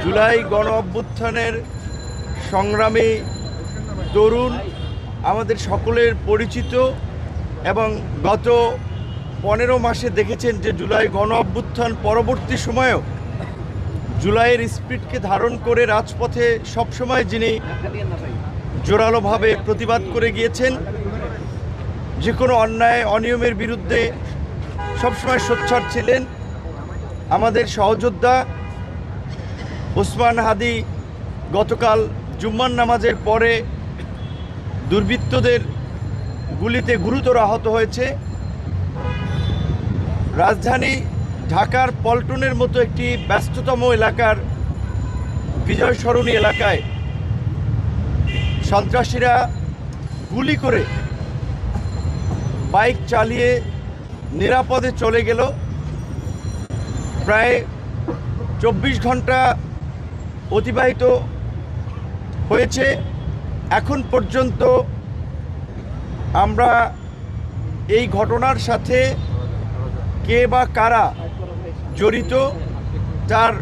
জুলাই গণ অভ্যুত্থানের সংগ্রামী তরুণ আমাদের সকলের পরিচিত এবং গত 15 মাসে দেখেছেন যে জুলাই গণ অভ্যুত্থান পরবর্তী সময়েও জুলাইয়ের স্পিরিটকে ধারণ করে রাজপথে সবসময় যিনি জোরালোভাবে প্রতিবাদ করে গিয়েছেন, যে কোনো অন্যায় অনিয়মের বিরুদ্ধে সবসময় সোচ্চার ছিলেন আমাদের সহযোদ্ধা ওসমান হাদি গতকাল জুম্মার নামাজের পরে দুর্বৃত্তদের গুলিতে গুরুতর আহত হয়েছে। রাজধানী ঢাকার পল্টনের মতো একটি ব্যস্ততম এলাকার বিজয় সরণী এলাকায় সন্ত্রাসীরা গুলি করে বাইক চালিয়ে নিরাপদে চলে গেল। প্রায় 24 ঘন্টা অতিবাহিত হয়েছে। এখন পর্যন্ত আমরা এই ঘটনার সাথে কে বা কারা জড়িত তার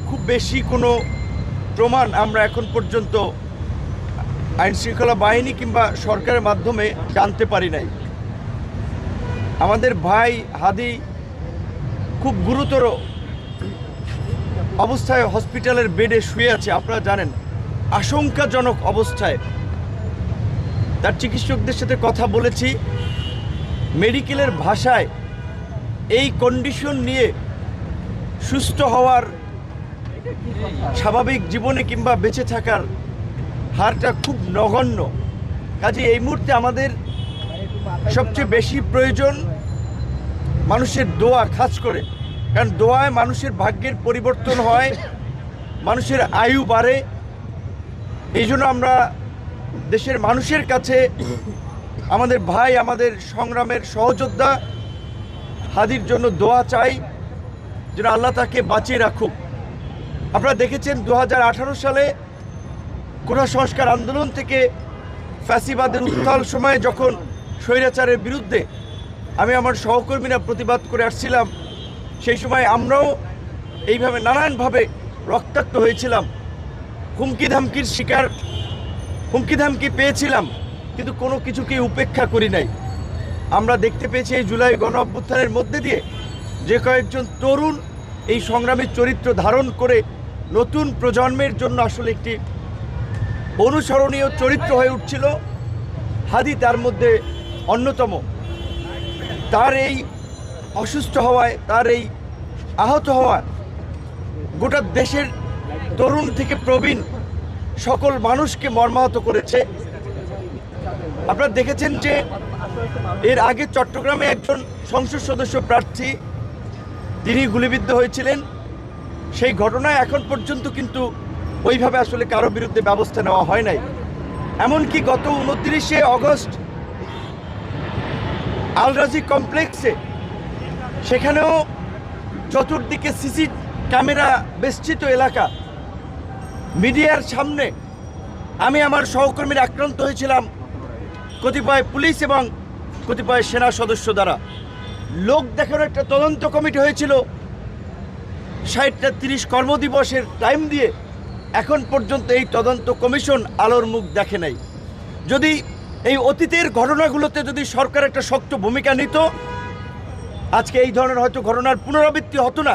খুব বেশি কোনো প্রমাণ আমরা এখন পর্যন্ত আইনশৃঙ্খলা বাহিনী কিংবা সরকারের মাধ্যমে জানতে পারি নাই। আমাদের ভাই হাদি খুব গুরুতর অবস্থায় হসপিটালের বেডে শুয়ে আছে, আপনারা জানেন, আশঙ্কাজনক অবস্থায়। তার চিকিৎসকদের সাথে কথা বলেছি, মেডিকেলের ভাষায় এই কন্ডিশন নিয়ে সুস্থ হওয়ার, স্বাভাবিক জীবনে কিংবা বেঁচে থাকার হারটা খুব নগণ্য। কাজে এই মুহূর্তে আমাদের সবচেয়ে বেশি প্রয়োজন মানুষের দোয়া, খাস করে, কারণ দোয়ায় মানুষের ভাগ্যের পরিবর্তন হয়, মানুষের আয়ু বাড়ে। এই জন্য আমরা দেশের মানুষের কাছে আমাদের ভাই, আমাদের সংগ্রামের সহযোদ্ধা হাদির জন্য দোয়া চাই, যেন আল্লাহ তাকে বাঁচিয়ে রাখুক। আপনারা দেখেছেন 2018 সালে কোটা সংস্কার আন্দোলন থেকে ফ্যাসিবাদের উত্থাল সময়ে যখন স্বৈরাচারের বিরুদ্ধে আমি আমার সহকর্মীরা প্রতিবাদ করে আসছিলাম, সেই সময় আমরাও এইভাবে নানানভাবে রক্তাক্ত হয়েছিলাম, হুমকি ধামকি পেয়েছিলাম, কিন্তু কোনো কিছুকে উপেক্ষা করি নাই। আমরা দেখতে পেয়েছি এই জুলাই গণ অভ্যুত্থানের মধ্যে দিয়ে যে কয়েকজন তরুণ এই সংগ্রামী চরিত্র ধারণ করে নতুন প্রজন্মের জন্য আসলে একটি অনুসরণীয় চরিত্র হয়ে উঠছিল। হাদি তার মধ্যে অন্যতম। তার এই অসুস্থ হওয়ায়, তার এই আহত হওয়ায় গোটা দেশের তরুণ থেকে প্রবীণ সকল মানুষকে মর্মাহত করেছে। আপনারা দেখেছেন যে এর আগে চট্টগ্রামে একজন সংসদ সদস্য প্রার্থী তিনি গুলিবিদ্ধ হয়েছিলেন। সেই ঘটনায় এখন পর্যন্ত কিন্তু ওইভাবে আসলে কারো বিরুদ্ধে ব্যবস্থা নেওয়া হয় নাই। এমনকি গত 29শে অগস্ট আল রাজি কমপ্লেক্সে, সেখানেও চতুর্দিকে সিসি ক্যামেরা বেষ্টিত এলাকা, মিডিয়ার সামনে আমি আমার সহকর্মীরা আক্রান্ত হয়েছিলাম কতিপয় পুলিশ এবং কতিপয় সেনা সদস্য দ্বারা। লোক দেখানোর একটা তদন্ত কমিটি হয়েছিল, 60-30 কর্মদিবসের টাইম দিয়ে এখন পর্যন্ত এই তদন্ত কমিশন আলোর মুখ দেখে নাই। যদি এই অতীতের ঘটনাগুলোতে যদি সরকার একটা শক্ত ভূমিকা নিত, আজকে এই ধরনের হয়তো ঘটনার পুনরাবৃত্তি হতো না।